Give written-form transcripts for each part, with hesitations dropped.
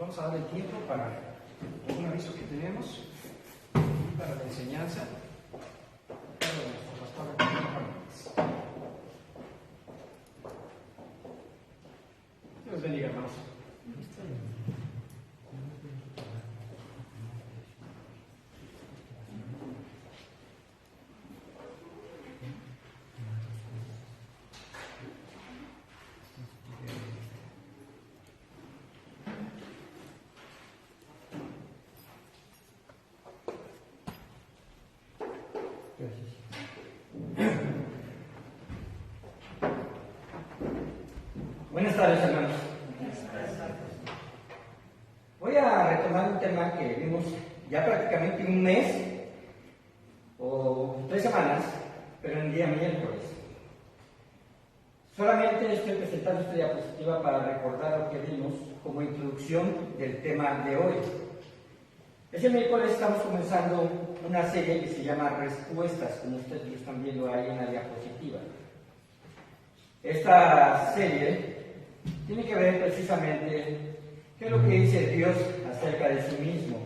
vamos a dar el tiempo para un aviso que tenemos y para la enseñanza de nuestro pastor Antonio Fernández. Dios bendiga, hermanos. Buenas tardes, hermanos. Voy a retomar un tema que vimos ya prácticamente un mes o 3 semanas, pero en el día miércoles. Solamente estoy presentando esta diapositiva para recordar lo que vimos como introducción del tema de hoy. Ese miércoles estamos comenzando una serie que se llama Respuestas, como ustedes lo están viendo ahí en la diapositiva. Esta serie tiene que ver precisamente qué es lo que dice Dios acerca de sí mismo,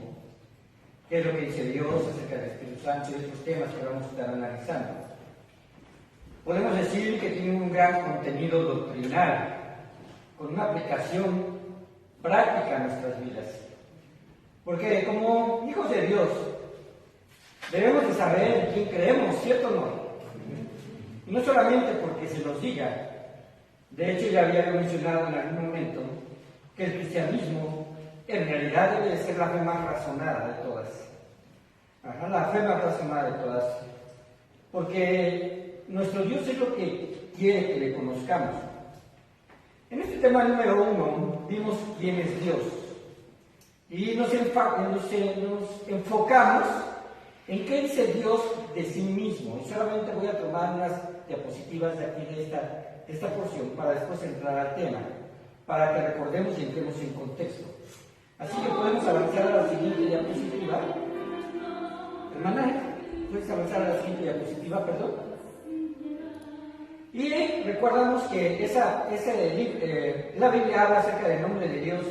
qué es lo que dice Dios acerca del Espíritu Santo y otros temas que vamos a estar analizando. Podemos decir que tiene un gran contenido doctrinal, con una aplicación práctica a nuestras vidas. Porque como hijos de Dios, debemos de saber en quién creemos, ¿cierto o no? Y no solamente porque se nos diga. De hecho, ya había mencionado en algún momento que el cristianismo en realidad debe de ser la fe más razonada de todas. La fe más razonada de todas. Porque nuestro Dios es lo que quiere que le conozcamos. En este tema número 1 vimos quién es Dios. Y nos enfocamos en qué dice Dios de sí mismo. Y solamente voy a tomar unas diapositivas de aquí de esta porción para después entrar al tema, para que recordemos y entremos en contexto. Así que podemos avanzar a la siguiente diapositiva. Hermana, ¿puedes avanzar a la siguiente diapositiva, perdón? Y recordamos que la Biblia habla acerca del nombre de Dios,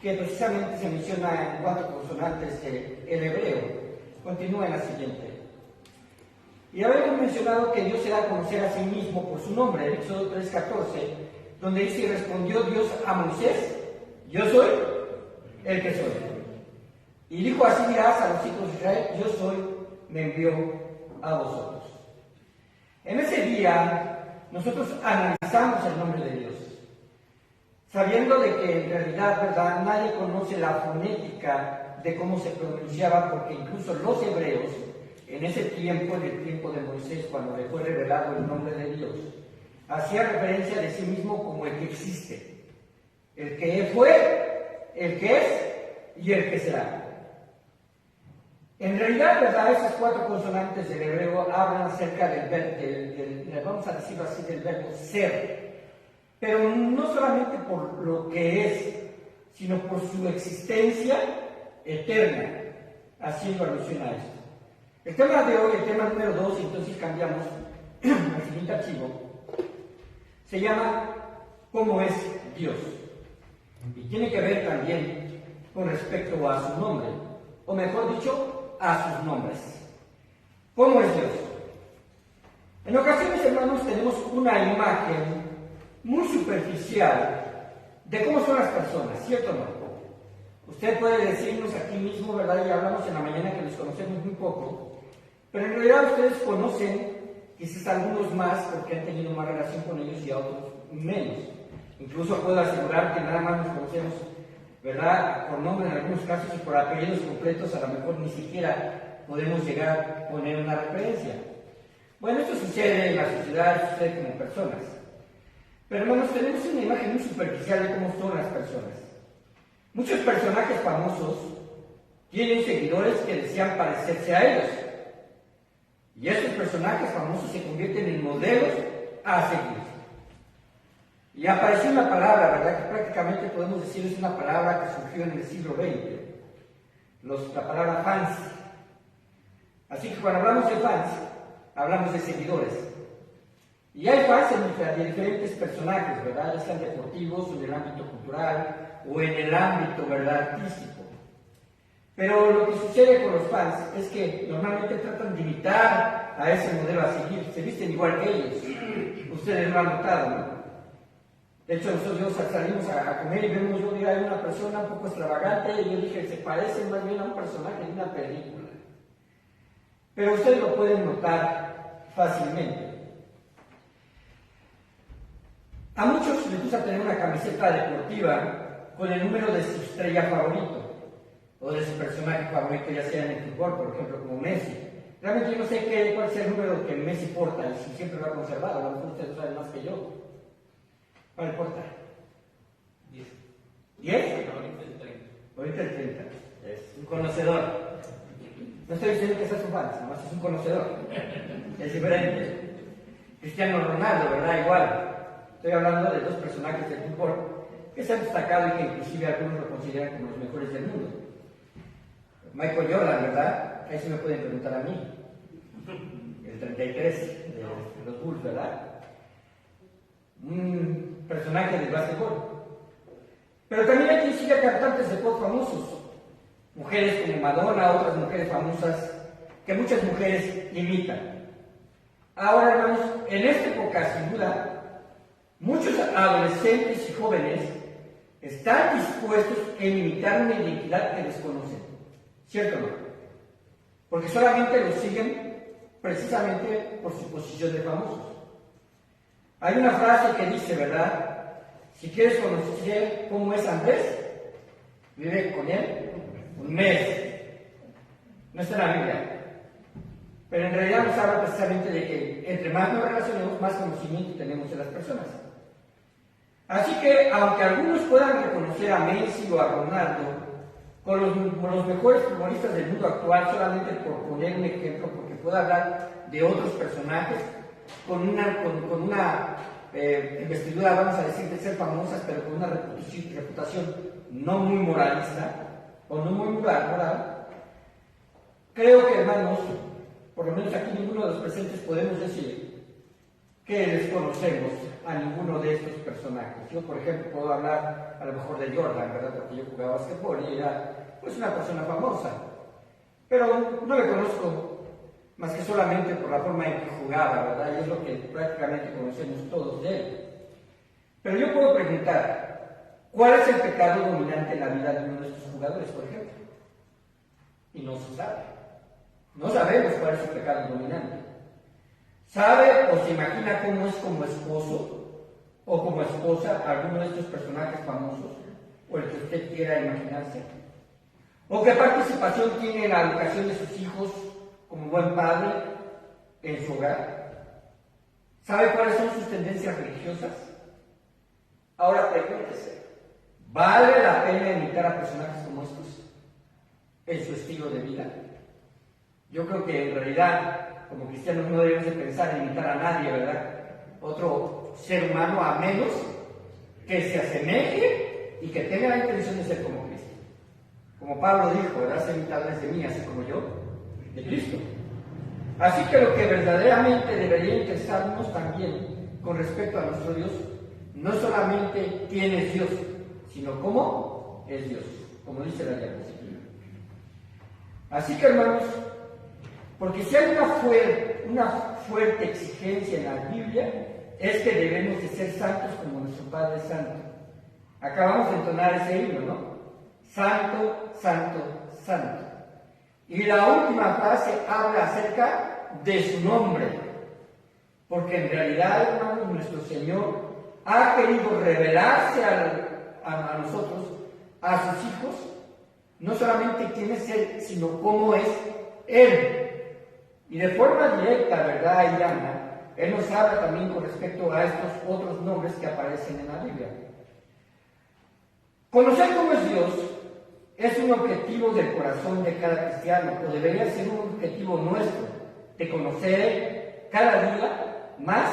que precisamente se menciona en 4 consonantes del hebreo. Continúa en la siguiente. Y habíamos mencionado que Dios se da a conocer a sí mismo por su nombre, en Éxodo 3:14, donde dice: y respondió Dios a Moisés: yo soy el que soy. Y dijo: así dirás a los hijos de Israel: yo soy, me envió a vosotros. En ese día, nosotros analizamos el nombre de Dios, sabiendo de que en realidad, ¿verdad?, nadie conoce la fonética de cómo se pronunciaba, porque incluso los hebreos, en ese tiempo, en el tiempo de Moisés, cuando le fue revelado el nombre de Dios, hacía referencia de sí mismo como el que existe, el que fue, el que es y el que será. En realidad, ¿verdad?, esas 4 consonantes del hebreo hablan acerca vamos a decirlo así, del verbo ser, pero no solamente por lo que es, sino por su existencia eterna, haciendo alusión a esto. El tema de hoy, el tema número 2, entonces cambiamos al siguiente archivo, se llama ¿cómo es Dios? Y tiene que ver también con respecto a su nombre, o mejor dicho, a sus nombres. ¿Cómo es Dios? En ocasiones, hermanos, tenemos una imagen muy superficial de cómo son las personas, ¿cierto o no? Usted puede decirnos aquí mismo, ¿verdad? Y hablamos en la mañana que los conocemos muy poco, pero en realidad ustedes conocen quizás algunos más porque han tenido más relación con ellos y a otros menos. Incluso puedo asegurar que nada más nos conocemos, ¿verdad?, por nombre en algunos casos, y por apellidos completos a lo mejor ni siquiera podemos llegar a poner una referencia. Bueno, esto sucede en la sociedad, sucede como personas. Pero hermanos, tenemos una imagen muy superficial de cómo son las personas. Muchos personajes famosos tienen seguidores que desean parecerse a ellos. Y estos personajes famosos se convierten en modelos a seguir. Y apareció una palabra, ¿verdad?, que prácticamente podemos decir es una palabra que surgió en el siglo XX. La palabra fans. Así que cuando hablamos de fans, hablamos de seguidores. Y hay fans de diferentes personajes, ¿verdad? Ya sean deportivos, en el ámbito cultural o en el ámbito, ¿verdad?, artístico. Pero lo que sucede con los fans es que normalmente tratan de imitar a ese modelo a seguir, se visten igual que ellos. Ustedes lo han notado, ¿no? De hecho, nosotros salimos a comer y vemos, yo digo, hay una persona un poco extravagante y yo dije, se parece más bien a un personaje de una película. Pero ustedes lo pueden notar fácilmente. A muchos les gusta tener una camiseta deportiva con el número de su estrella favorito o de su personaje favorito, ya sea en el fútbol, por ejemplo, como Messi. Realmente yo no sé cuál es el número que Messi porta y si siempre lo ha conservado, a lo mejor ustedes saben más que yo. ¿Cuál porta? 10. ¿10? Ahorita el 30. Ahorita el 30. Es un conocedor. No estoy diciendo que seas un fan, nomás es un conocedor. Es diferente. Cristiano Ronaldo, ¿verdad? Igual. Estoy hablando de dos personajes del fútbol que se han destacado y que inclusive algunos lo consideran como los mejores del mundo. Michael Jordan, ¿verdad? Ahí sí me pueden preguntar a mí. El 33 de los Bulls, ¿verdad? Un personaje del básquetbol. Pero también hay quien sigue a cantantes de pop famosos. Mujeres como Madonna, otras mujeres famosas que muchas mujeres imitan. Ahora, hermanos, en esta época, sin duda, muchos adolescentes y jóvenes están dispuestos a imitar una identidad que desconocen. ¿Cierto o no? Porque solamente los siguen precisamente por su posición de famosos. Hay una frase que dice, ¿verdad? Si quieres conocer cómo es Andrés, vive con él un mes. No está en la Biblia. Pero en realidad nos habla precisamente de que entre más nos relacionemos, más conocimiento tenemos de las personas. Así que, aunque algunos puedan reconocer a Messi o a Ronaldo con los mejores futbolistas del mundo actual, solamente por poner un ejemplo, porque puedo hablar de otros personajes con una investidura, vamos a decir, de ser famosas, pero con una reputación no muy moralista o no muy moral, creo que, hermanos, por lo menos aquí ninguno de los presentes podemos decir que desconocemos a ninguno de estos personajes. Yo, por ejemplo, puedo hablar a lo mejor de Jordan, ¿verdad? Porque yo jugaba basquetbol y era pues una persona famosa, pero no le conozco más que solamente por la forma en que jugaba, ¿verdad? Y es lo que prácticamente conocemos todos de él. Pero yo puedo preguntar, ¿cuál es el pecado dominante en la vida de uno de estos jugadores, por ejemplo? Y no se sabe. No sabemos cuál es su pecado dominante. ¿Sabe o se imagina cómo es como esposo o como esposa alguno de estos personajes famosos o el que usted quiera imaginarse? ¿O qué participación tiene en la educación de sus hijos como buen padre en su hogar? ¿Sabe cuáles son sus tendencias religiosas? Ahora pregúntese, ¿vale la pena imitar a personajes como estos en su estilo de vida? Yo creo que en realidad, como cristianos, no debemos de pensar en imitar a nadie, ¿verdad? Otro ser humano, a menos que se asemeje y que tenga la intención de ser como Cristo. Como Pablo dijo, ¿verdad? Ser imitadores de mí, así como yo, de Cristo. Así que lo que verdaderamente debería interesarnos también con respecto a nuestro Dios, no solamente quién es Dios, sino cómo es Dios, como dice la diapositiva. Así que, hermanos, porque si hay una fuerte exigencia en la Biblia, es que debemos de ser santos como nuestro Padre Santo. Acabamos de entonar ese himno, ¿no? Santo, santo, santo. Y la última frase habla acerca de su nombre, porque en realidad, hermanos, nuestro Señor ha querido revelarse a nosotros, a sus hijos, no solamente quién es Él, sino cómo es Él. Y de forma directa, ¿verdad, Irana? Él nos habla también con respecto a estos otros nombres que aparecen en la Biblia. Conocer cómo es Dios es un objetivo del corazón de cada cristiano, o debería ser un objetivo nuestro, de conocer cada día más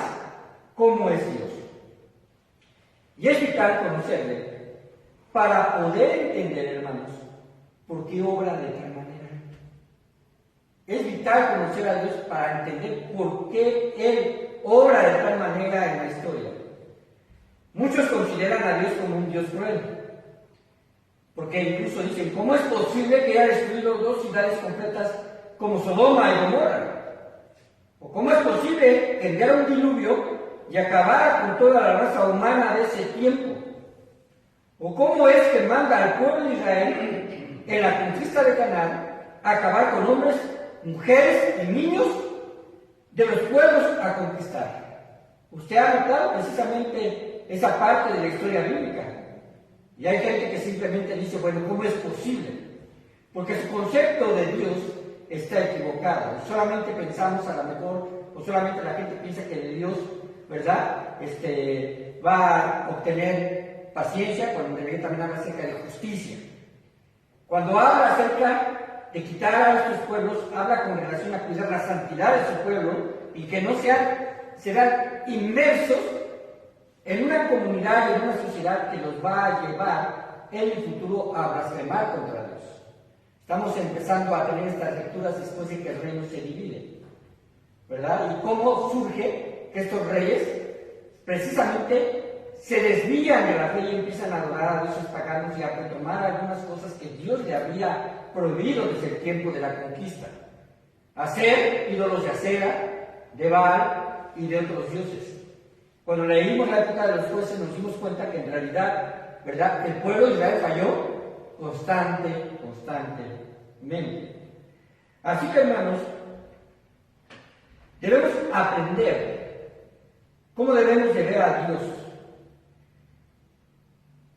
cómo es Dios. Y es vital conocerle para poder entender, hermanos, por qué obra de tal manera. Es vital conocer a Dios para entender por qué Él obra de tal manera en la historia. Muchos consideran a Dios como un Dios cruel, porque incluso dicen, ¿cómo es posible que haya destruido 2 ciudades completas como Sodoma y Gomorra? ¿O cómo es posible que enviara un diluvio y acabara con toda la raza humana de ese tiempo? ¿O cómo es que manda al pueblo de Israel en la conquista de Canaán a acabar con hombres, mujeres y niños de los pueblos a conquistar? Usted ha notado precisamente esa parte de la historia bíblica. Y hay gente que simplemente dice, bueno, ¿cómo es posible? Porque su concepto de Dios está equivocado. Solamente pensamos a lo mejor, o solamente la gente piensa que de Dios, ¿verdad? Va a obtener paciencia, cuando debería también hablar acerca de justicia. Cuando habla acerca de quitar a estos pueblos, habla con relación a cuidar la santidad de su pueblo y que no serán inmersos en una comunidad y en una sociedad que los va a llevar en el futuro a blasfemar contra Dios. Estamos empezando a tener estas lecturas después de que el reino se divide, ¿verdad? Y cómo surge que estos reyes precisamente se desvían de la fe y empiezan a adorar a dioses paganos y a retomar algunas cosas que Dios le había prohibido desde el tiempo de la conquista. Hacer ídolos de Acera, de Baal y de otros dioses. Cuando leímos la época de los jueces nos dimos cuenta que en realidad, ¿verdad?, el pueblo de Israel falló constantemente. Así que, hermanos, debemos aprender cómo debemos de ver a Dios.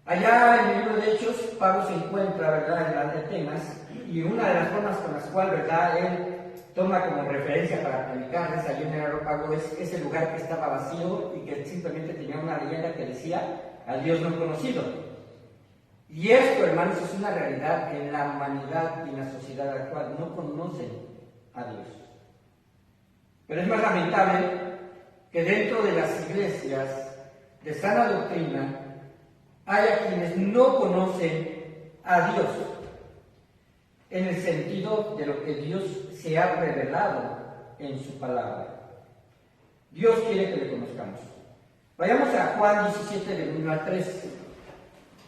Allá en el libro de Hechos, Pablo se encuentra, ¿verdad?, en las Atenas, y una de las formas con las cuales, ¿verdad?, él toma como referencia para predicarles allí en el Areópago es ese lugar que estaba vacío y que simplemente tenía una leyenda que decía al Dios no conocido. Y esto, hermanos, es una realidad que en la humanidad y en la sociedad actual no conocen a Dios. Pero es más lamentable que dentro de las iglesias de sana doctrina haya quienes no conocen a Dios en el sentido de lo que Dios se ha revelado en su palabra. Dios quiere que le conozcamos. Vayamos a Juan 17, del 1 al 3.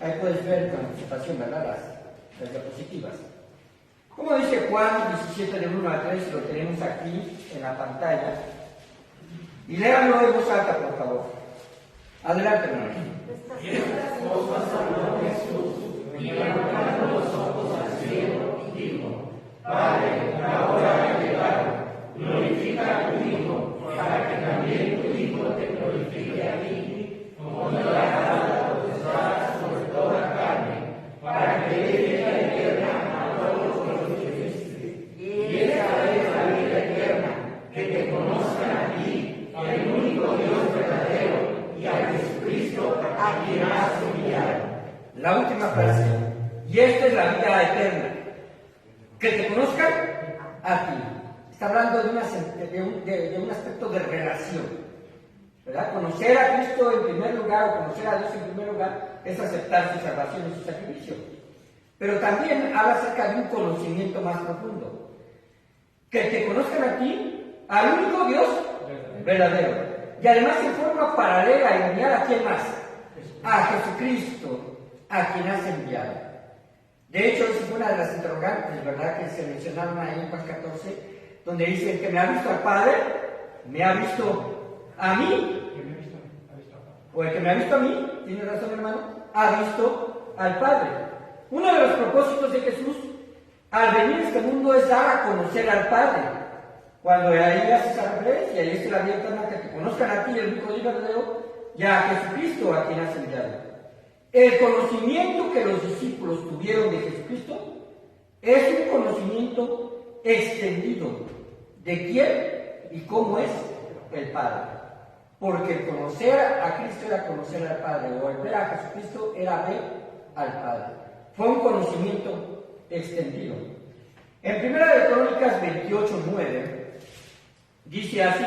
Ahí puedes ver con anticipación, ¿verdad?, las diapositivas. ¿Cómo dice Juan 17, del 1 al 3? Lo tenemos aquí en la pantalla. Y léanlo en voz alta, por favor. Adelante, hermano. Estas cosas habló Jesús, y levantando los ojos al cielo, dijo: Padre, la hora ha llegado, glorifica a tu Hijo, para que también tu Hijo te glorifique a ti, como le has dado potestad sobre toda carne, para que dé vida eterna a todos los que te diste. Y esta es la vida eterna, que te conozcan a ti, el único Dios verdadero, y a Jesucristo, a quien has enviado. La última frase. Y esta es la vida eterna, que te conozcan a ti. Está hablando de un aspecto de relación, ¿verdad? Conocer a Cristo en primer lugar, o conocer a Dios en primer lugar, es aceptar su salvación y su sacrificio. Pero también habla acerca de un conocimiento más profundo. Que te conozcan a ti, al único Dios verdadero. Y además en forma paralela enviar a quién más, a Jesucristo, a quien has enviado. De hecho, esa fue una de las interrogantes, ¿verdad?, que se mencionaron ahí en Juan 14, donde dice: el que me ha visto al Padre, me ha visto a mí. O el que me ha visto a mí, tiene razón, hermano, ha visto al Padre. Uno de los propósitos de Jesús al venir a este mundo es dar a conocer al Padre. Cuando ahí hace esa referencia, y es la vida eterna, que te conozcan a ti, el único Dios verdadero, y a Jesucristo, a quien has enviado. El conocimiento que los discípulos tuvieron de Jesucristo es un conocimiento extendido de quién y cómo es el Padre. Porque el conocer a Cristo era conocer al Padre, o el ver a Jesucristo era ver al Padre. Fue un conocimiento extendido. En 1 Crónicas 28:9 dice así: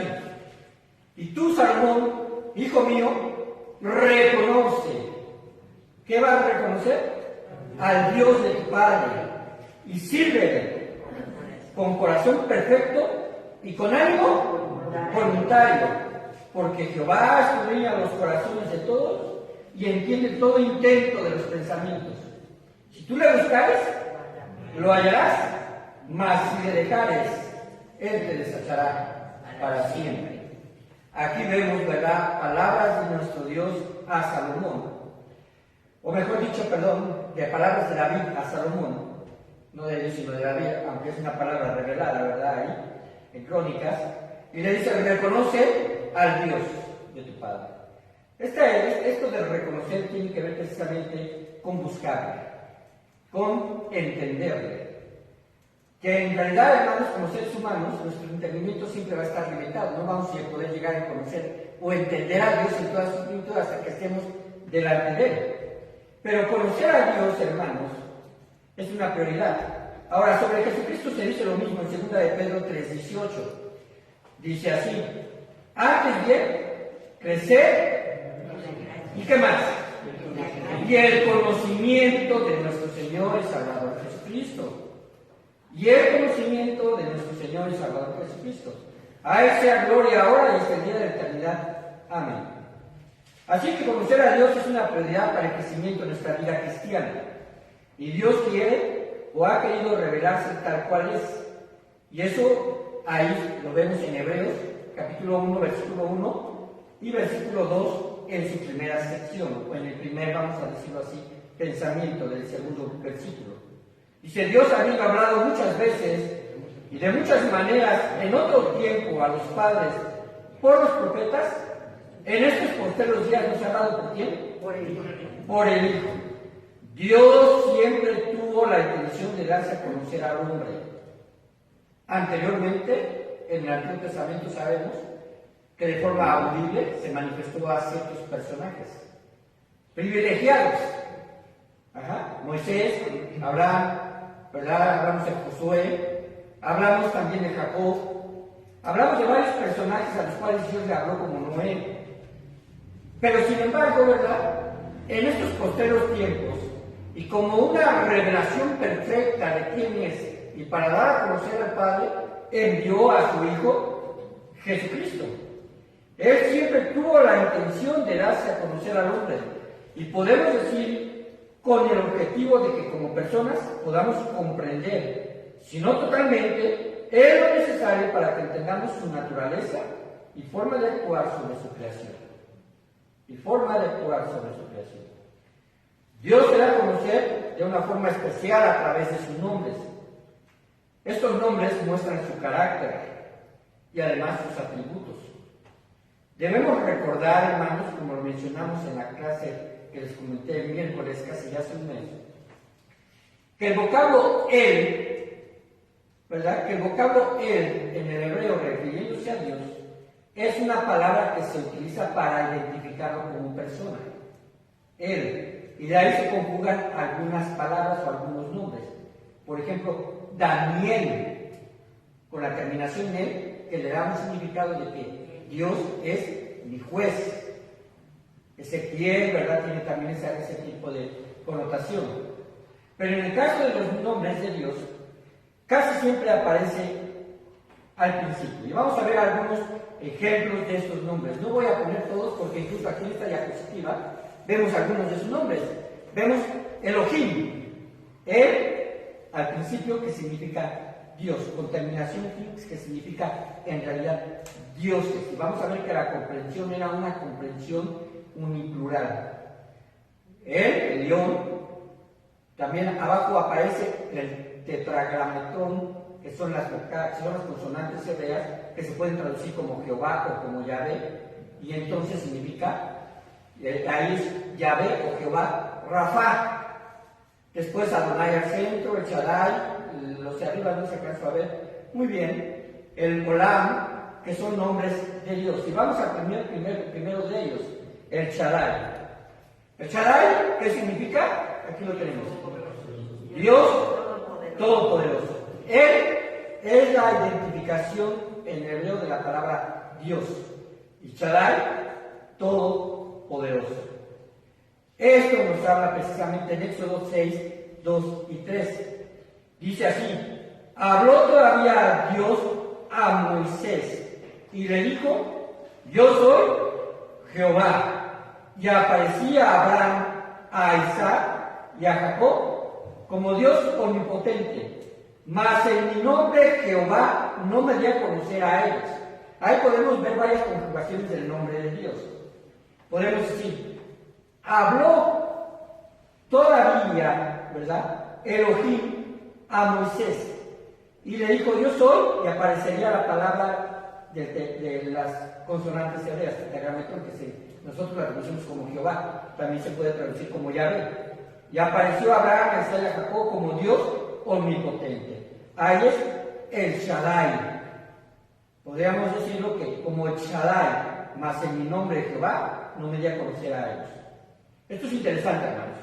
y tú, Salomón, hijo mío, reconoce. ¿Qué vas a reconocer? Al Dios de tu Padre, y sírvele con corazón perfecto y con ánimo voluntario, porque Jehová escudriña los corazones de todos y entiende todo intento de los pensamientos. Si tú le buscares, lo hallarás, mas si le dejares, él te desechará para siempre. Aquí vemos, ¿verdad?, palabras de nuestro Dios a Salomón, o mejor dicho, perdón, de palabras de David a Salomón, no de Dios sino de David, aunque es una palabra revelada, ¿verdad?, ahí, en Crónicas, y le dice: reconoce al Dios de tu Padre. Esto de reconocer tiene que ver precisamente con buscarle, con entenderle. Que en realidad, hermanos, como seres humanos, nuestro entendimiento siempre va a estar limitado. No vamos a poder llegar a conocer o entender a Dios en toda su plenitud hasta que estemos delante de Él. Pero conocer a Dios, hermanos, es una prioridad. Ahora, sobre Jesucristo se dice lo mismo en 2 de Pedro 3:18. Dice así: antes bien, crecer, ¿y qué más? Y el conocimiento de nuestro Señor y Salvador Jesucristo. Y el conocimiento de nuestro Señor y Salvador Jesucristo. A Él sea gloria ahora y hasta el día de la eternidad. Amén. Así que conocer a Dios es una prioridad para el crecimiento de nuestra vida cristiana. Y Dios quiere o ha querido revelarse tal cual es. Y eso ahí lo vemos en Hebreos, capítulo 1, versículo 1 y versículo 2 en su primera sección, o en el primer, vamos a decirlo así, pensamiento del segundo versículo. Dice: Dios habiendo hablado muchas veces y de muchas maneras en otro tiempo a los padres por los profetas, en estos posteros días nos ha hablado ¿por quién? Por el Hijo. Dios siempre tuvo la intención de darse a conocer al hombre. Anteriormente, en el Antiguo Testamento sabemos que de forma audible se manifestó a ciertos personajes privilegiados. Moisés, Abraham, ¿verdad? Hablamos de Josué, hablamos también de Jacob, hablamos de varios personajes a los cuales Dios le habló, como Noé. Pero sin embargo, ¿verdad?, en estos posteros tiempos, y como una revelación perfecta de quién es, y para dar a conocer al Padre, envió a su Hijo Jesucristo. Él siempre tuvo la intención de darse a conocer al hombre, y podemos decir con el objetivo de que como personas podamos comprender, si no totalmente, es lo necesario para que entendamos su naturaleza y forma de actuar sobre su creación. Dios se da a conocer de una forma especial a través de sus nombres. Estos nombres muestran su carácter y además sus atributos. Debemos recordar, hermanos, como lo mencionamos en la clase que les comenté el miércoles, casi hace un mes, que el vocablo Él, ¿verdad?, que el vocablo Él en el hebreo refiriéndose a Dios es una palabra que se utiliza para identificarlo como persona. Él, y de ahí se conjugan algunas palabras o algunos nombres. Por ejemplo, Daniel, con la terminación Él, que le da un significado de que Dios es mi juez. Ezequiel, ¿verdad?, tiene también ese tipo de connotación. Pero en el caso de los nombres de Dios, casi siempre aparece al principio. Y vamos a ver algunos ejemplos de estos nombres. No voy a poner todos porque incluso aquí en esta diapositiva vemos algunos de sus nombres. Vemos Elohim, Él al principio, que significa Dios, con terminación fix, que significa en realidad dioses. Y vamos a ver que la comprensión era una comprensión uniplural. El león, también abajo aparece el tetragrametón, que son las consonantes hebreas que se pueden traducir como Jehová o como Yahvé, y entonces significa, ahí es Yahvé o Jehová Rafa. Después Adonai al centro, el Shaddai, los de arriba no se alcanzó a ver muy bien, el Olam, que son nombres de Dios. Y vamos a primero de ellos, el Shaddai. ¿El Shaddai qué significa? Aquí lo tenemos. Dios Todopoderoso. Él es la identificación en hebreo de la palabra Dios. Y Shaddai, Todopoderoso. Esto nos habla precisamente en Éxodo 6, 2 y 3. Dice así: habló todavía Dios a Moisés y le dijo: yo soy Jehová. Y aparecía a Abraham, a Isaac y a Jacob como Dios omnipotente. Mas en mi nombre Jehová no me di a conocer a ellos. Ahí podemos ver varias conjugaciones del nombre de Dios. Podemos decir, habló todavía, ¿verdad?, Elohim a Moisés y le dijo, yo soy, y aparecería la palabra de las consonantes hebreas, tetragrametón, que nosotros la traducimos como Jehová, también se puede traducir como Yahvé. Y apareció Abraham, a Isaac y a Jacob como Dios omnipotente. Ahí es el Shaddai. Podríamos decirlo que como el Shaddai, más en mi nombre Jehová, no me di a conocer a ellos. Esto es interesante, hermanos,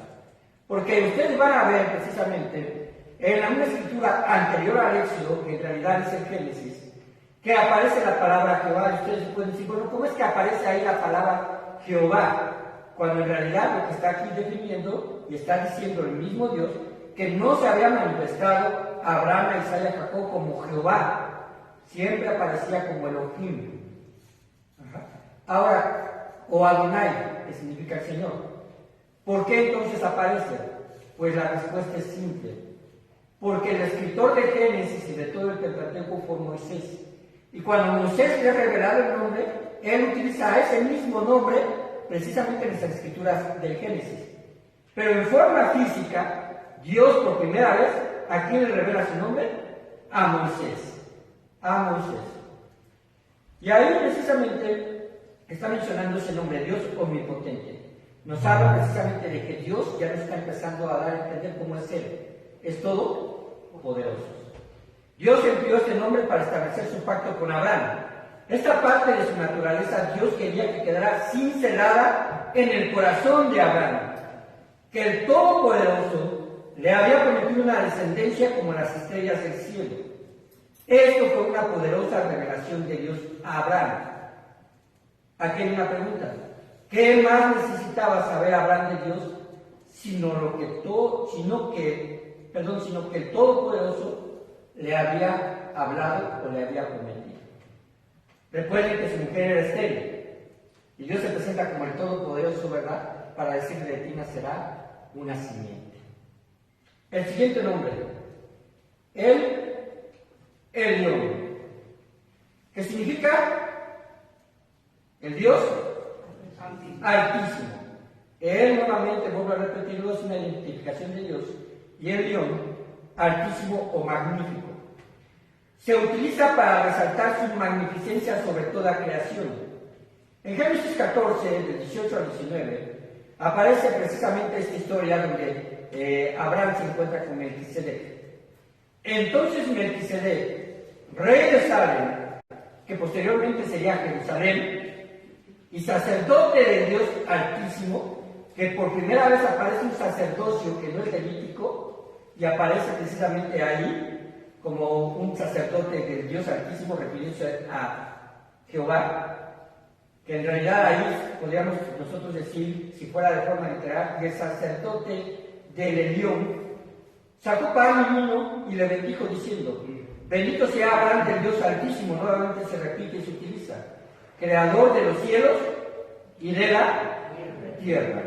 porque ustedes van a ver precisamente en una escritura anterior al Éxodo, que en realidad es el Génesis, que aparece la palabra Jehová, y ustedes pueden decir, bueno, ¿cómo es que aparece ahí la palabra Jehová? Cuando en realidad lo que está aquí definiendo y está diciendo el mismo Dios, que no se había manifestado a Abraham, a Isaac y a Jacob como Jehová, siempre aparecía como Elohim. Ahora, o Adonai, que significa el Señor. ¿Por qué entonces aparece? Pues la respuesta es simple. Porque el escritor de Génesis y de todo el Pentateuco fue Moisés. Y cuando Moisés le ha revelado el nombre, él utiliza ese mismo nombre precisamente en las escrituras del Génesis. Pero en forma física, Dios por primera vez, ¿a quién le revela su nombre? A Moisés. A Moisés. Y ahí precisamente está mencionando ese nombre, Dios omnipotente. Nos habla precisamente de que Dios ya nos está empezando a dar a entender cómo es Él. Es todopoderoso. Dios envió este nombre para establecer su pacto con Abraham. Esta parte de su naturaleza Dios quería que quedara cincelada en el corazón de Abraham, que el Todopoderoso le había prometido una descendencia como las estrellas del cielo. Esto fue una poderosa revelación de Dios a Abraham. Aquí hay una pregunta. ¿Qué más necesitaba saber Abraham de Dios sino que el Todopoderoso le había hablado o le había prometido? Recuerden que su mujer era estéril y Dios se presenta como el Todopoderoso, ¿verdad?, para decirle, de ti nacerá una simiente. El siguiente nombre, el Elión, que significa el Dios Altísimo. Él nuevamente, vuelvo a repetirlo, es una identificación de Dios. Y el Elión, Altísimo o Magnífico. Se utiliza para resaltar su magnificencia sobre toda creación. En Génesis 14, del 18 al 19, aparece precisamente esta historia donde Abraham se encuentra con Melquisedec. Entonces Melquisedec, rey de Salem, que posteriormente sería Jerusalén, y sacerdote del Dios Altísimo, que por primera vez aparece un sacerdocio que no es levítico, y aparece precisamente ahí como un sacerdote del Dios Altísimo, refiriéndose a Jehová, que en realidad ahí podríamos nosotros decir, si fuera de forma literal, que el sacerdote del Elión sacó pan y vino y le bendijo diciendo, bendito sea Abraham del Dios Altísimo, nuevamente se repite y se utiliza, creador de los cielos y de la tierra.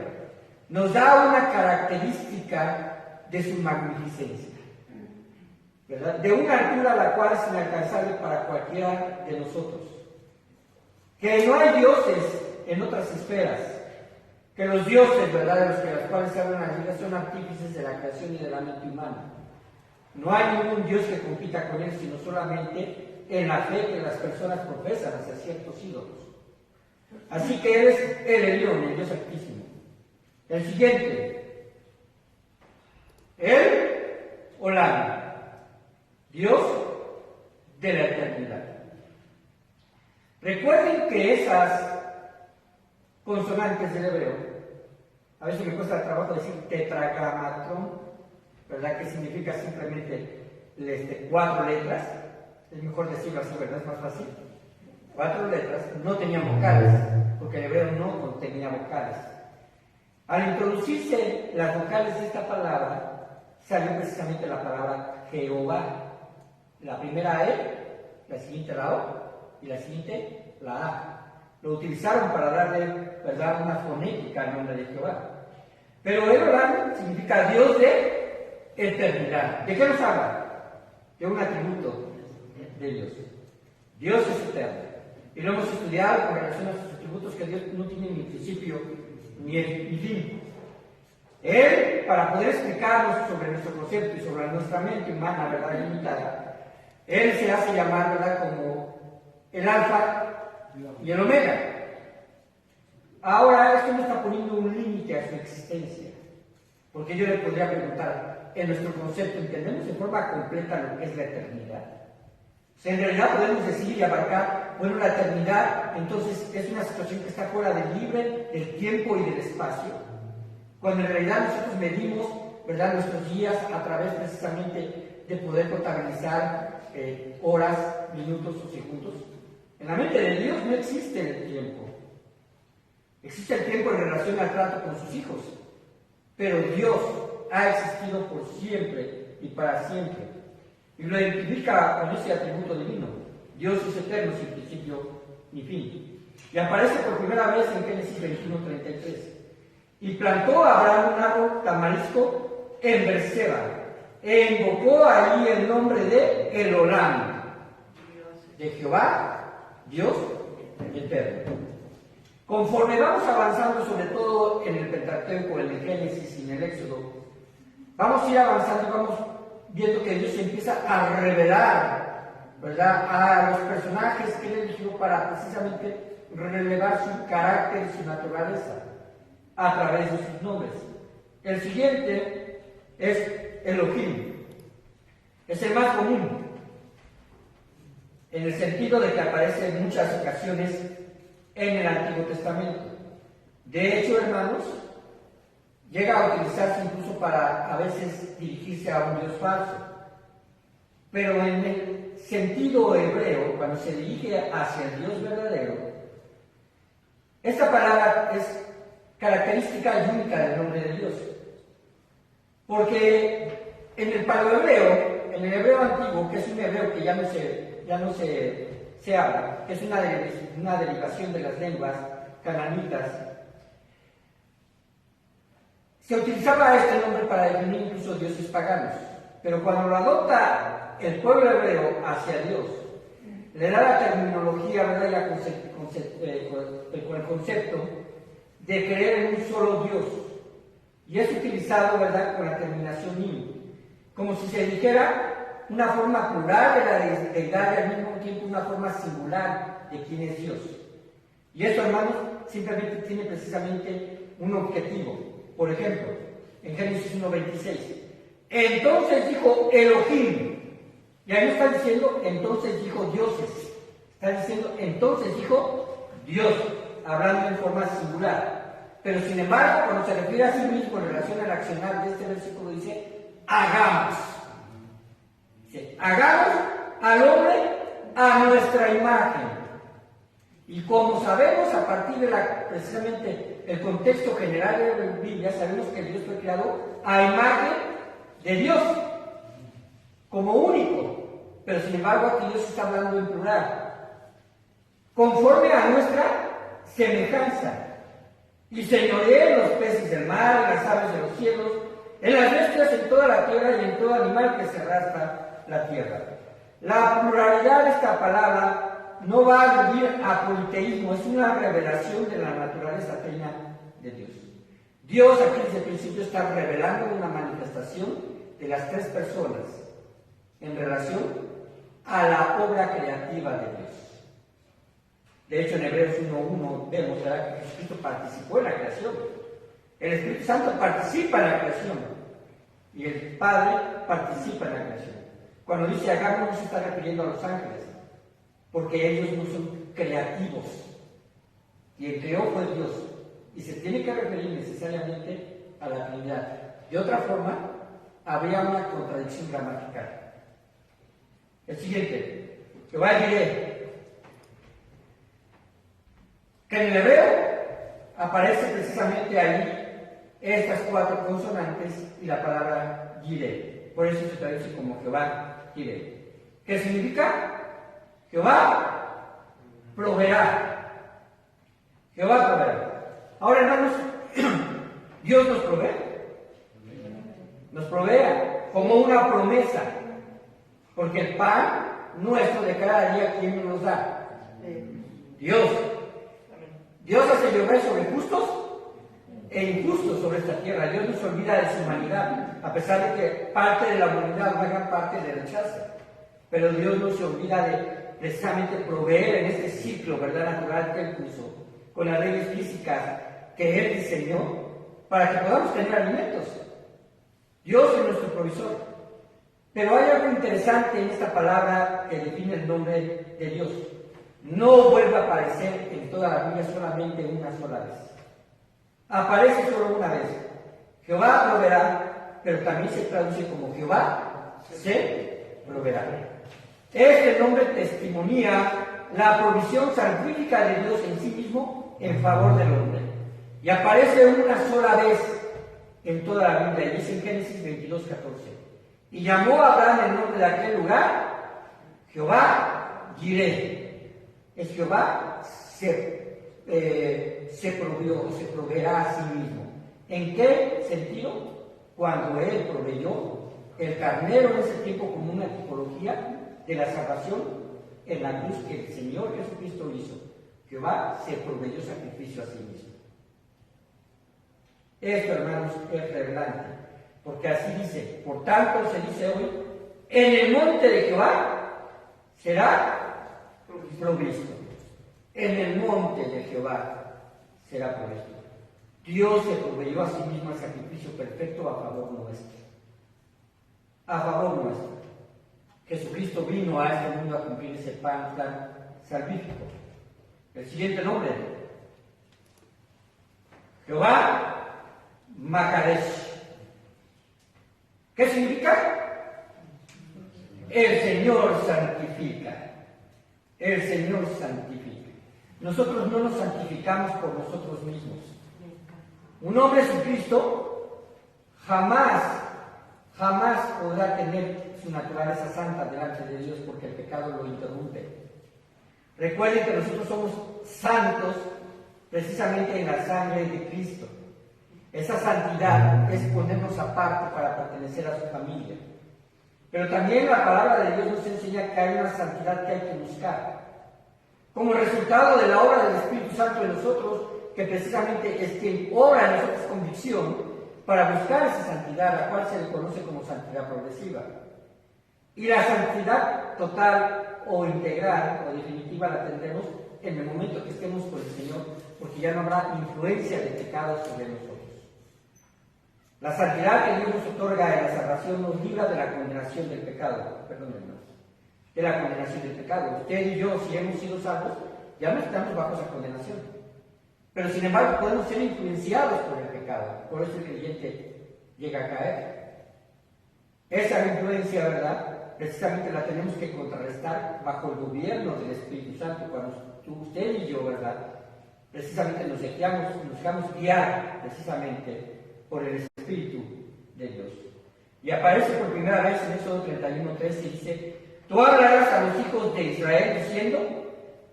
Nos da una característica de su magnificencia, ¿verdad?, de una altura la cual es inalcanzable para cualquiera de nosotros. Que no hay dioses en otras esferas, que los dioses, ¿verdad?, de los que las cuales se hablan en la Biblia son artífices de la creación y de la mente humana. No hay ningún Dios que compita con él, sino solamente en la fe que las personas profesan hacia ciertos ídolos. Así que él es el Elión, el Dios Altísimo. El siguiente, el Olam, Dios de la eternidad. Recuerden que esas consonantes del hebreo, a veces me cuesta trabajo decir tetragramatrón, ¿verdad?, que significa simplemente 4 letras, es mejor decirlo así, ¿verdad?, es más fácil. 4 letras, no tenían vocales, porque el hebreo no contenía vocales. Al introducirse las vocales de esta palabra, salió precisamente la palabra Jehová. La primera E, la siguiente la O, y la siguiente la A. lo utilizaron para darle, ¿verdad?, una fonética al nombre de Jehová. Pero el Olam significa Dios de eternidad. ¿De qué nos habla? De un atributo de Dios. Dios es eterno. Y lo hemos estudiado con relación a sus atributos, que Dios no tiene ni principio ni fin. Él, para poder explicarnos sobre nuestro concepto y sobre nuestra mente humana, ¿verdad?, limitada, Él se hace llamar, ¿verdad?, como el Alfa y el Omega. Ahora, esto no está poniendo un límite a su existencia, porque yo le podría preguntar, en nuestro concepto, ¿entendemos de forma completa lo que es la eternidad? O sea, en realidad podemos decir y abarcar, bueno, la eternidad, entonces es una situación que está fuera del libre, del tiempo y del espacio, cuando en realidad nosotros medimos, ¿verdad?, nuestros días a través precisamente de poder contabilizar horas, minutos o segundos. En la mente de Dios no existe el tiempo. Existe el tiempo en relación al trato con sus hijos, pero Dios ha existido por siempre y para siempre. Y lo identifica con ese atributo divino. Dios es eterno, sin principio ni fin. Y aparece por primera vez en Génesis 21:33. Y plantó a Abraham un árbol tamarisco en Berseba, e invocó ahí el nombre de El Olam, de Jehová, Dios eterno. Conforme vamos avanzando, sobre todo en el Pentateuco, en el Génesis y en el Éxodo, vamos a ir avanzando y vamos viendo que Dios empieza a revelar, ¿verdad?, a los personajes que Él eligió para precisamente relevar su carácter y su naturaleza a través de sus nombres. El siguiente es Elohim. Es el más común, en el sentido de que aparece en muchas ocasiones en el Antiguo Testamento. De hecho, hermanos, llega a utilizarse incluso para a veces dirigirse a un Dios falso. Pero en el sentido hebreo, cuando se dirige hacia el Dios verdadero, esta palabra es característica y única del nombre de Dios. Porque en el paleohebreo, en el hebreo antiguo, que es un hebreo que ya no se habla, que es una derivación de las lenguas cananitas, se utilizaba este nombre para definir incluso dioses paganos. Pero cuando lo adopta el pueblo hebreo hacia Dios, le da la terminología, ¿verdad?, con el concepto de creer en un solo Dios. Y es utilizado, ¿verdad?, con la terminación "im", como si se dijera una forma plural de la deidad y al mismo tiempo una forma singular de quién es Dios. Y esto, hermanos, simplemente tiene precisamente un objetivo. Por ejemplo, en Génesis 1:26, entonces dijo Elohim, y ahí no está diciendo entonces dijo dioses, está diciendo entonces dijo Dios, hablando en forma singular. Pero sin embargo, cuando se refiere a sí mismo en relación al accionar de este versículo, dice hagamos. Dice, hagamos al hombre a nuestra imagen. Y como sabemos, a partir de precisamente el contexto general de la Biblia, sabemos que Dios fue creado a imagen de Dios, como único. Pero sin embargo, aquí Dios está hablando en plural. Conforme a nuestra semejanza. Y señoree en los peces del mar, en las aves de los cielos, en las bestias, en toda la tierra y en todo animal que se arrastra la tierra. La pluralidad de esta palabra no va a aludir a politeísmo, es una revelación de la naturaleza plena de Dios. Dios aquí desde el principio está revelando una manifestación de las tres personas en relación a la obra creativa de Dios. De hecho, en Hebreos 1:1 vemos, ¿verdad?, que Jesucristo participó en la creación. El Espíritu Santo participa en la creación y el Padre participa en la creación. Cuando dice hagamos, no se está refiriendo a los ángeles, porque ellos no son creativos. Quien creó fue Dios y se tiene que referir necesariamente a la Trinidad. De otra forma, habría una contradicción gramatical. El siguiente, Jehová diré, que en el hebreo aparece precisamente ahí estas cuatro consonantes y la palabra Yireh. Por eso se traduce como Jehová Yireh. ¿Qué significa? Jehová proveerá. Jehová proveerá. Ahora, hermanos, Dios nos provee. Nos provea como una promesa. Porque el pan nuestro de cada día, ¿quién nos da? Dios. Dios hace llover sobre justos e injustos sobre esta tierra. Dios no se olvida de su humanidad, a pesar de que parte de la humanidad, una gran parte le rechaza. Pero Dios no se olvida de precisamente proveer en este ciclo, ¿verdad?, natural que Él puso, con las leyes físicas que Él diseñó, para que podamos tener alimentos. Dios es nuestro provisor. Pero hay algo interesante en esta palabra que define el nombre de Dios. No vuelve a aparecer en toda la Biblia solamente una sola vez. Aparece solo una vez. Jehová proveerá, pero también se traduce como Jehová se proveerá. Este nombre testimonia la provisión salvífica de Dios en sí mismo en favor del hombre. Y aparece una sola vez en toda la Biblia, y dice en Génesis 22:14. Y llamó a Abraham el nombre de aquel lugar Jehová Jireh. Es Jehová se proveerá a sí mismo. ¿En qué sentido? Cuando Él proveyó el carnero en ese tiempo como una tipología de la salvación en la cruz que el Señor Jesucristo hizo. Jehová se proveyó sacrificio a sí mismo. Esto, hermanos, es revelante, porque así dice, por tanto se dice hoy, en el monte de Jehová será provisto. En el monte de Jehová será provisto. Dios se proveyó a sí mismo el sacrificio perfecto a favor nuestro. A favor nuestro. Jesucristo vino a este mundo a cumplir ese plan tan salvífico. El siguiente nombre. Jehová Makadesh. ¿Qué significa? El Señor santifica. El Señor santifica. Nosotros no nos santificamos por nosotros mismos. Un hombre sin Cristo jamás podrá tener su naturaleza santa delante de Dios, porque el pecado lo interrumpe. Recuerden que nosotros somos santos precisamente en la sangre de Cristo. Esa santidad es ponernos aparte para pertenecer a su familia. Pero también la palabra de Dios nos enseña que hay una santidad que hay que buscar. Como resultado de la obra del Espíritu Santo en nosotros, que precisamente es quien obra en nosotros convicción para buscar esa santidad, la cual se le conoce como santidad progresiva. Y la santidad total o integral o definitiva la tendremos en el momento que estemos con el Señor, porque ya no habrá influencia de pecado sobre nosotros. La santidad que Dios nos otorga en la salvación nos libra de la condenación del pecado. Perdónennos. De la condenación del pecado. Usted y yo, si hemos sido salvos, ya no estamos bajo esa condenación. Pero sin embargo podemos ser influenciados por el pecado. Por eso el creyente llega a caer. Esa influencia, ¿verdad?, precisamente la tenemos que contrarrestar bajo el gobierno del Espíritu Santo. Cuando usted y yo, ¿verdad?, precisamente nos dejamos guiar precisamente por el Espíritu de Dios. Y aparece por primera vez en Éxodo 31:13 y dice: tú hablarás a los hijos de Israel diciendo: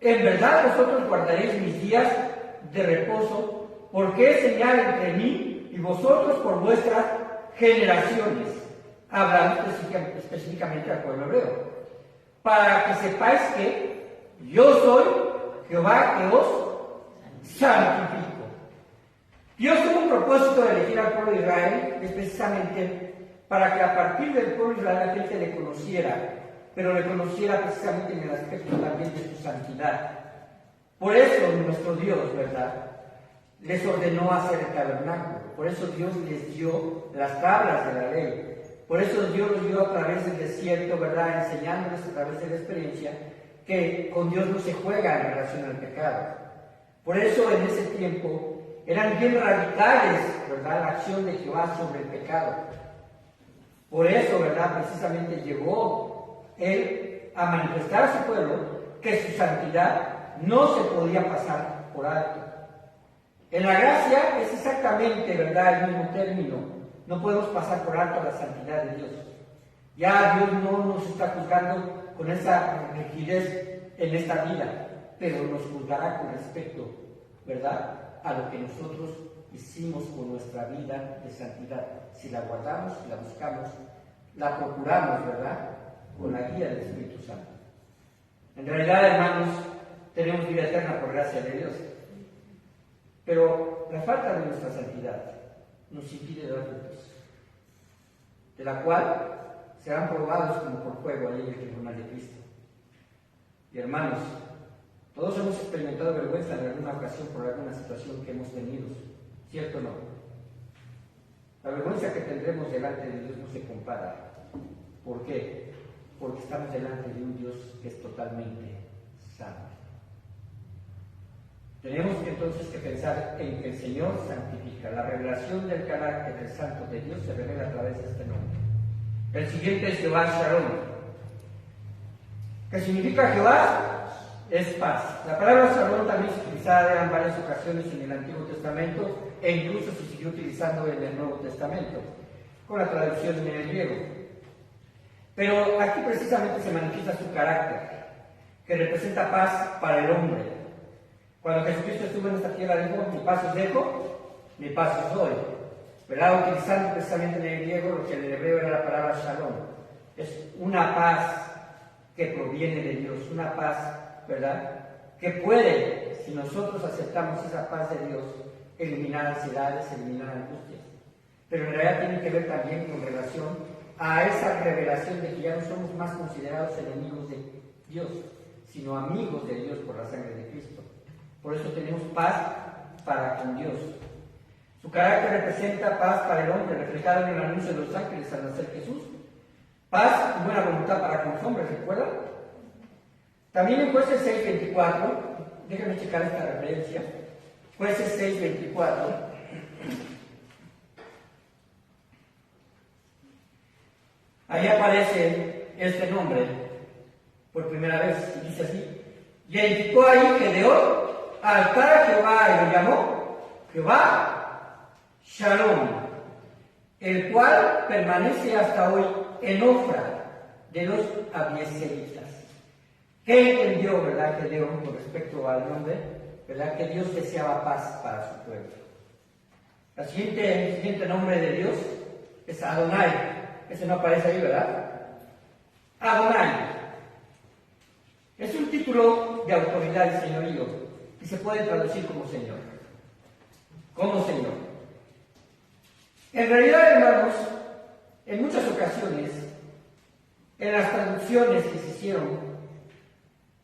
en verdad vosotros guardaréis mis días de reposo, porque es señal entre mí y vosotros por vuestras generaciones, hablando específicamente al pueblo hebreo, para que sepáis que yo soy Jehová que os santifico. Dios tuvo un propósito de elegir al pueblo de Israel, es precisamente para que a partir del pueblo de Israel la gente le conociera, pero le conociera precisamente en el aspecto también de su santidad. Por eso nuestro Dios, ¿verdad?, les ordenó hacer el tabernáculo. Por eso Dios les dio las tablas de la ley. Por eso Dios los dio a través del desierto, ¿verdad?, enseñándoles a través de la experiencia que con Dios no se juega en relación al pecado. Por eso en ese tiempo eran bien radicales, ¿verdad?, la acción de Jehová sobre el pecado. Por eso, ¿verdad?, precisamente llegó Él a manifestar a su pueblo que su santidad no se podía pasar por alto. En la gracia es exactamente, ¿verdad?, el mismo término. No podemos pasar por alto la santidad de Dios. Ya Dios no nos está juzgando con esa rigidez en esta vida, pero nos juzgará con respecto ¿verdad?, a lo que nosotros hicimos con nuestra vida de santidad. Si la guardamos, si la buscamos, la procuramos, ¿verdad?, con la guía del Espíritu Santo. En realidad, hermanos, tenemos vida eterna por gracia de Dios. Pero la falta de nuestra santidad nos impide dar frutos, de la cual serán probados como por fuego ahí en el tribunal de Cristo. Y hermanos, todos hemos experimentado vergüenza en alguna ocasión por alguna situación que hemos tenido, ¿cierto o no? La vergüenza que tendremos delante de Dios no se compara. ¿Por qué? Porque estamos delante de un Dios que es totalmente santo. Tenemos entonces que pensar en que el Señor santifica. La revelación del carácter del santo de Dios se revela a través de este nombre. El siguiente es Jehová Shalom. ¿Qué significa Jehová? Es paz. La palabra Shalom también es utilizada en varias ocasiones en el Antiguo Testamento e incluso se siguió utilizando en el Nuevo Testamento, con la traducción en el griego. Pero aquí precisamente se manifiesta su carácter, que representa paz para el hombre. Cuando Jesucristo estuvo en esta tierra dijo, mi paz os dejo, mi paz os doy. ¿Verdad? Utilizando precisamente en el griego lo que en el hebreo era la palabra Shalom. Es una paz que proviene de Dios, una paz, ¿verdad?, que puede, si nosotros aceptamos esa paz de Dios, eliminar ansiedades, eliminar angustias. Pero en realidad tiene que ver también con relación a esa revelación de que ya no somos más considerados enemigos de Dios, sino amigos de Dios por la sangre de Cristo. Por eso tenemos paz para con Dios. Su carácter representa paz para el hombre, reflejado en el anuncio de los ángeles al nacer Jesús. Paz y buena voluntad para con los hombres, ¿recuerdan? También en Jueces 6:24, déjenme checar esta referencia. Jueces 6:24. Ahí aparece este nombre por primera vez, y dice así: y edificó ahí Gedeón altar a Jehová y lo llamó Jehová Shalom, el cual permanece hasta hoy en Ofra de los abiezeritas. ¿Qué entendió, verdad, Gedeón con respecto al nombre? ¿Verdad? Que Dios deseaba paz para su pueblo. El siguiente nombre de Dios es Adonai. Ese no aparece ahí, ¿verdad? Adonai. Es un título de autoridad y señorío y se puede traducir como Señor. Como Señor. En realidad, hermanos, en muchas ocasiones, en las traducciones que se hicieron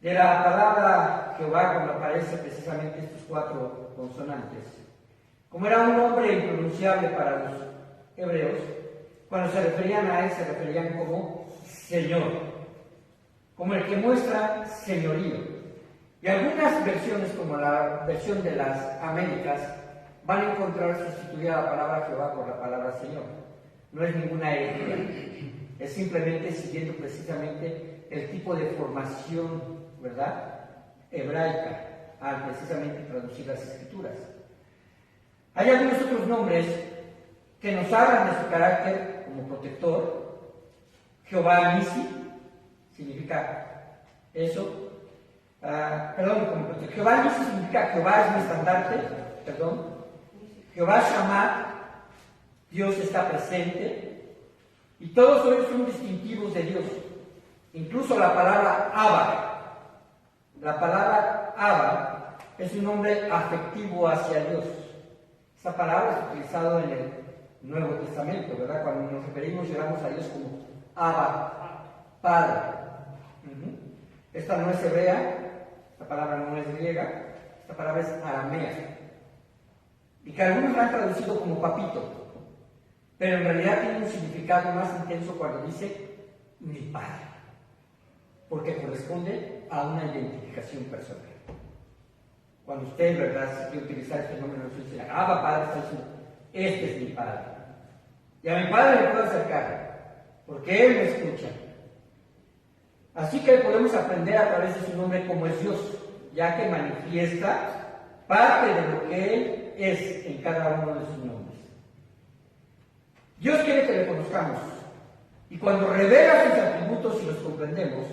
de la palabra Jehová, cuando aparece precisamente estos 4 consonantes, como era un nombre impronunciable para los hebreos, cuando se referían a él, se referían como Señor, como el que muestra señorío. Y algunas versiones, como la versión de las Américas, van a encontrar sustituida la palabra Jehová por la palabra Señor. No es ninguna herejía, es simplemente siguiendo precisamente el tipo de formación, ¿verdad?, hebraica, al precisamente traducir las Escrituras. Hay algunos otros nombres que nos hablan de su carácter como protector. Jehová Nisi significa eso. Como protector. Jehová Nisi significa Jehová es mi estandarte. Jehová Shammah, Dios está presente. Y todos ellos son distintivos de Dios. Incluso la palabra Abba. La palabra Abba es un nombre afectivo hacia Dios. Esa palabra es utilizada en el Nuevo Testamento, ¿verdad? Cuando nos referimos, llamamos a Dios como Abba, Padre. Esta no es hebrea, esta palabra no es griega, esta palabra es aramea. Y que algunos la han traducido como papito, pero en realidad tiene un significado más intenso cuando dice mi Padre, porque corresponde a una identificación personal. Cuando usted, ¿verdad?, si quiere utilizar este nombre, no se dice Abba Padre, está diciendo este es mi Padre. Y a mi Padre le puedo acercar, porque Él me escucha. Así que podemos aprender a través de su nombre cómo es Dios, ya que manifiesta parte de lo que Él es en cada uno de sus nombres. Dios quiere que le conozcamos, y cuando revela sus atributos y los comprendemos,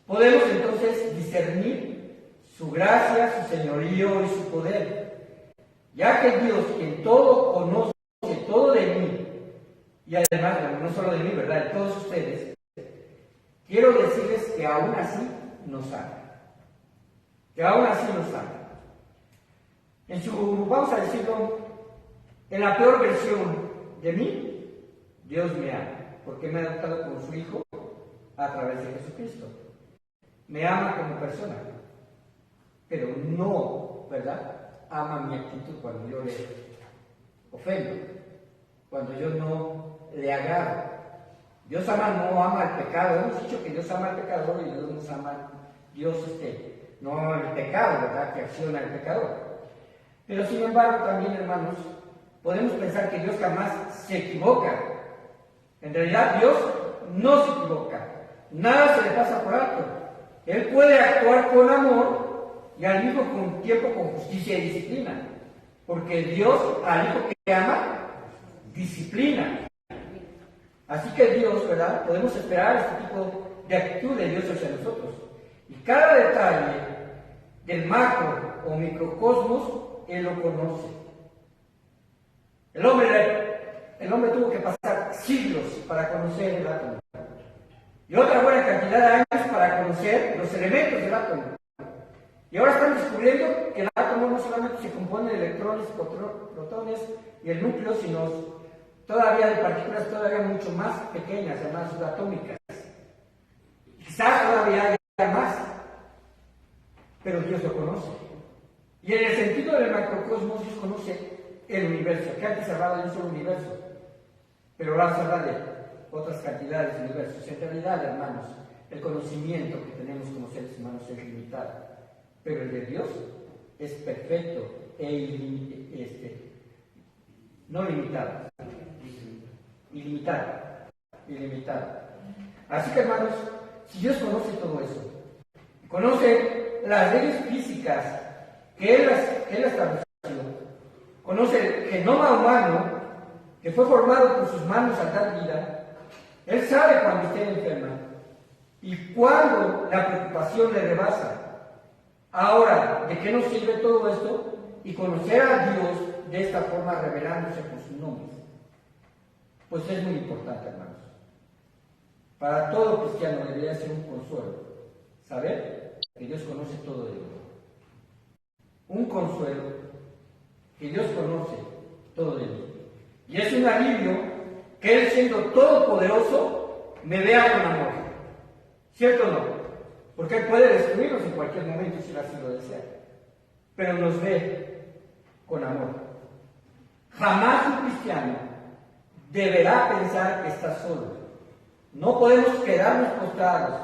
podemos entonces discernir su gracia, su señorío y su poder. Ya que Dios, quien todo conoce, todo de mí, y además, bueno, no solo de mí, ¿verdad?, de todos ustedes, quiero decirles que aún así nos ama. Que aún así nos ama. En su, vamos a decirlo, en la peor versión de mí, Dios me ama, porque me ha adoptado como su hijo a través de Jesucristo. Me ama como persona, pero no, ¿verdad?, ama mi actitud cuando yo le ofendo, cuando yo no le agrado. Dios no ama el pecado. Hemos dicho que Dios ama al pecador y Dios nos ama, no el pecado, ¿verdad?, que acciona el pecador. Pero sin embargo también, hermanos, podemos pensar que Dios jamás se equivoca. En realidad Dios no se equivoca. Nada se le pasa por alto. Él puede actuar con amor y al mismo tiempo con justicia y disciplina. Porque Dios al hijo que ama, disciplina. Así que Dios, ¿verdad?, podemos esperar este tipo de actitud de Dios hacia nosotros. Y cada detalle del macro o microcosmos, Él lo conoce. El hombre tuvo que pasar siglos para conocer el átomo. Y otra buena cantidad de años para conocer los elementos del átomo. Y ahora están descubriendo que el átomo no solamente se compone de electrones, protones y el núcleo, sino todavía de partículas todavía mucho más pequeñas, llamadas subatómicas. Quizás todavía haya más, pero Dios lo conoce. Y en el sentido del macrocosmos, Dios conoce el universo, que antes se hablaba de un solo universo, pero ahora se habla de otras cantidades de universos. En realidad, hermanos, el conocimiento que tenemos como seres humanos es limitado, pero el de Dios es perfecto no limitado, ilimitado. Así que, hermanos, si Dios conoce todo eso, conoce las leyes físicas que Él estableció, conoce el genoma humano que fue formado por sus manos al dar vida, Él sabe cuando esté enferma y cuando la preocupación le rebasa. Ahora, ¿de qué nos sirve todo esto? Y conocer a Dios de esta forma, revelándose por sus nombres. Pues es muy importante, hermanos. Para todo cristiano debería ser un consuelo saber que Dios conoce todo de uno. Un consuelo que Dios conoce todo de mí. Y es un alivio que Él, siendo todopoderoso, me vea con amor. ¿Cierto o no? Porque Él puede destruirnos en cualquier momento si Él así lo desea. Pero nos ve con amor. Jamás un cristiano deberá pensar que está solo. No podemos quedarnos postrados,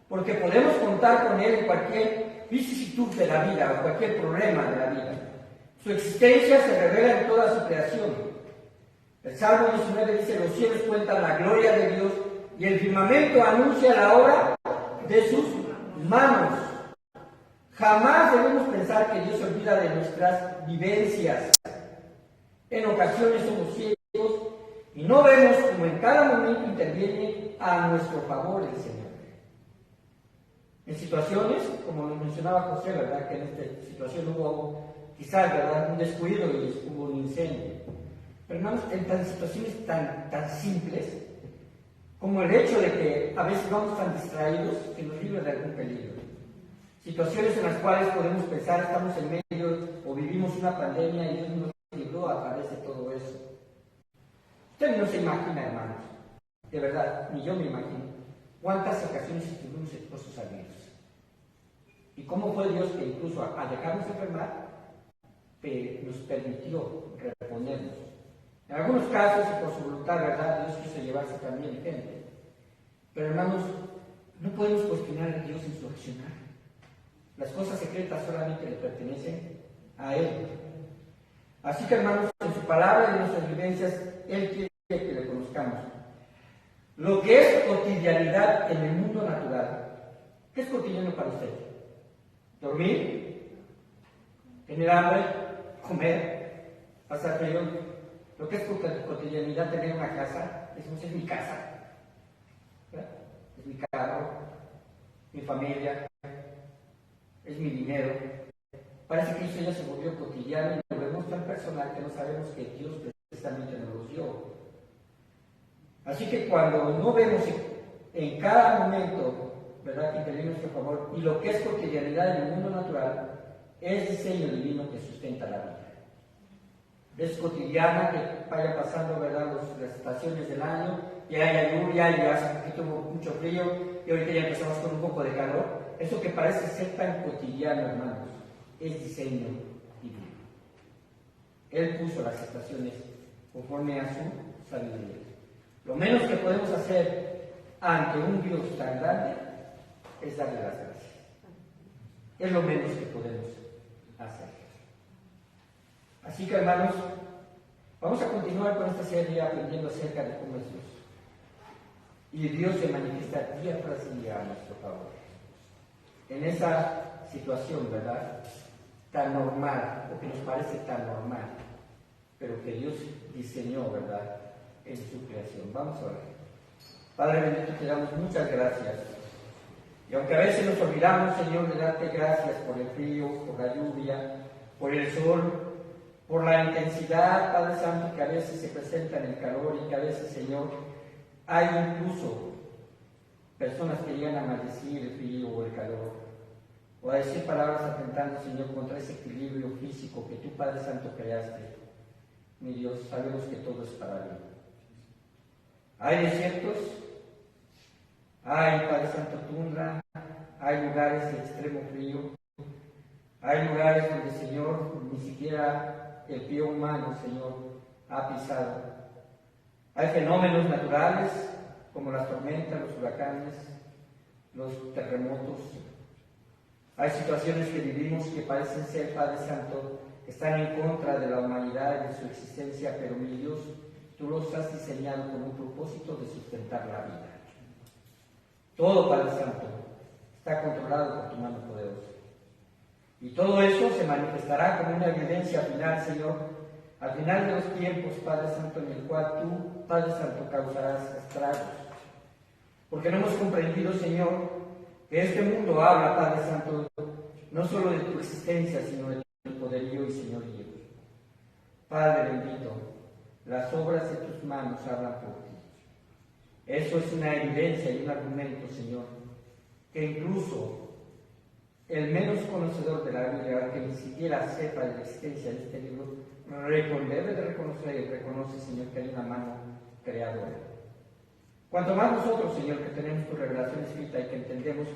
porque podemos contar con Él en cualquier vicisitud de la vida o cualquier problema de la vida. Su existencia se revela en toda su creación. El Salmo 19 dice: los cielos cuentan la gloria de Dios y el firmamento anuncia la obra de sus manos. Jamás debemos pensar que Dios se olvida de nuestras vivencias. En ocasiones somos ciegos y no vemos cómo en cada momento interviene a nuestro favor el Señor. En situaciones, como lo mencionaba José, ¿verdad?, que en esta situación hubo quizás, ¿verdad?, un descuido y hubo un incendio. Pero hermanos, en situaciones tan simples, como el hecho de que a veces vamos tan distraídos que nos libra de algún peligro. Situaciones en las cuales podemos pensar, estamos en medio o vivimos una pandemia y Dios nos libró a través de todo eso. Usted no se imagina, hermanos, de verdad, ni yo me imagino, cuántas ocasiones estuvimos expuestos a virus. Y cómo fue Dios que incluso al dejarnos enfermar, nos permitió reponernos. En algunos casos, y por su voluntad, ¿verdad?, Dios quiso llevarse también gente. Pero hermanos, no podemos cuestionar a Dios en su accionar. Las cosas secretas solamente le pertenecen a Él. Así que, hermanos, en su palabra y en nuestras vivencias, Él quiere que le conozcamos. Lo que es cotidianidad en el mundo natural. ¿Qué es cotidiano para usted? ¿Dormir? ¿Tener hambre? ¿Comer? ¿Pasar frío? Lo que es cotidianidad, tener una casa, es mi casa, ¿verdad? Es mi carro, mi familia. es mi dinero. Parece que eso ya se volvió cotidiano y lo vemos tan personal que no sabemos que Dios precisamente nos los dio. Así que cuando no vemos en cada momento, ¿verdad?, que interviene a nuestro favor, y lo que es cotidianidad en el mundo natural, es diseño divino que sustenta la vida. Es cotidiana que vaya pasando, ¿verdad?, las estaciones del año, que haya lluvia y hace poquito mucho frío, y ahorita ya empezamos con un poco de calor. Eso que parece ser tan cotidiano, hermanos, es diseño divino. Él puso las estaciones conforme a su sabiduría. Lo menos que podemos hacer ante un Dios tan grande es darle las gracias. Es lo menos que podemos hacer. Así que, hermanos, vamos a continuar con esta serie aprendiendo acerca de cómo es Dios. Y Dios se manifiesta día tras día a nuestro favor. En esa situación, ¿verdad?, tan normal, o que nos parece tan normal, pero que Dios diseñó, ¿verdad?, en su creación. Vamos a ver. Padre bendito, te damos muchas gracias. Y aunque a veces nos olvidamos, Señor, de darte gracias por el frío, por la lluvia, por el sol, por la intensidad, Padre Santo, que a veces se presenta en el calor y que a veces, Señor, hay incluso personas que llegan a maldecir el frío o el calor, o a decir palabras atentando, Señor, contra ese equilibrio físico que tú, Padre Santo, creaste. Mi Dios, sabemos que todo es para bien. Hay desiertos, hay, Padre Santo, tundra, hay lugares de extremo frío, hay lugares donde, Señor, ni siquiera el pie humano, Señor, ha pisado. Hay fenómenos naturales como las tormentas, los huracanes, los terremotos. Hay situaciones que vivimos que parecen ser, Padre Santo, están en contra de la humanidad y de su existencia, pero mi Dios, tú los has diseñado con un propósito de sustentar la vida. Todo, Padre Santo, está controlado por tu mano poderosa. Y todo eso se manifestará como una evidencia final, Señor, al final de los tiempos, Padre Santo, en el cual tú, Padre Santo, causarás estragos. Porque no hemos comprendido, Señor, que este mundo habla, Padre Santo, no solo de tu existencia, sino de tu poderío y señorío. Padre bendito, las obras de tus manos hablan por ti. Eso es una evidencia y un argumento, Señor, que incluso el menos conocedor de la Biblia, que ni siquiera sepa de la existencia de este libro, debe de reconocer y reconoce, Señor, que hay una mano creadora. Cuanto más nosotros, Señor, que tenemos tu revelación escrita y que entendemos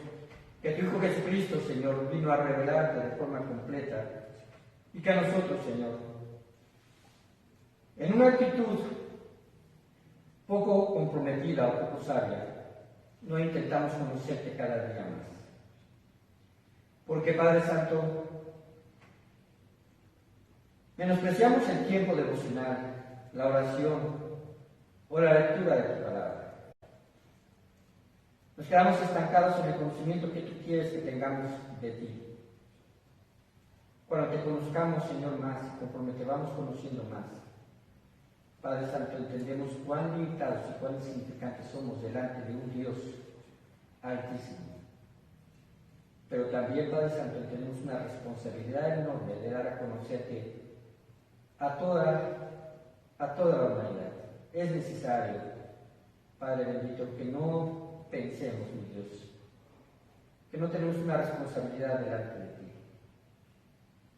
que tu Hijo Jesucristo, Señor, vino a revelarte de forma completa, y que a nosotros, Señor, en una actitud poco comprometida o poco sabia, no intentamos conocerte cada día más. Porque, Padre Santo, menospreciamos el tiempo devocional, la oración o la lectura de tu palabra. Nos quedamos estancados en el conocimiento que tú quieres que tengamos de ti. Cuando te conozcamos, Señor, más, conforme te vamos conociendo más, Padre Santo, entendemos cuán limitados y cuán insignificantes somos delante de un Dios altísimo. Pero también, Padre Santo, tenemos una responsabilidad enorme de dar a conocerte a toda la humanidad. Es necesario, Padre bendito, que no pensemos, mi Dios, que no tenemos una responsabilidad delante de ti.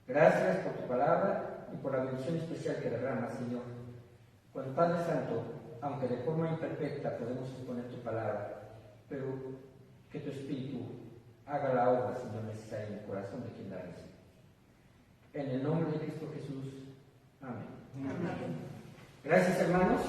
Gracias por tu palabra y por la bendición especial que derramas, Señor. Cuando, Padre Santo, aunque de forma imperfecta podemos exponer tu palabra, pero que tu Espíritu haga la obra, Señor, necesaria en el corazón de quien la recibe. En el nombre de Cristo Jesús. Amén. Amén. Gracias, hermanos.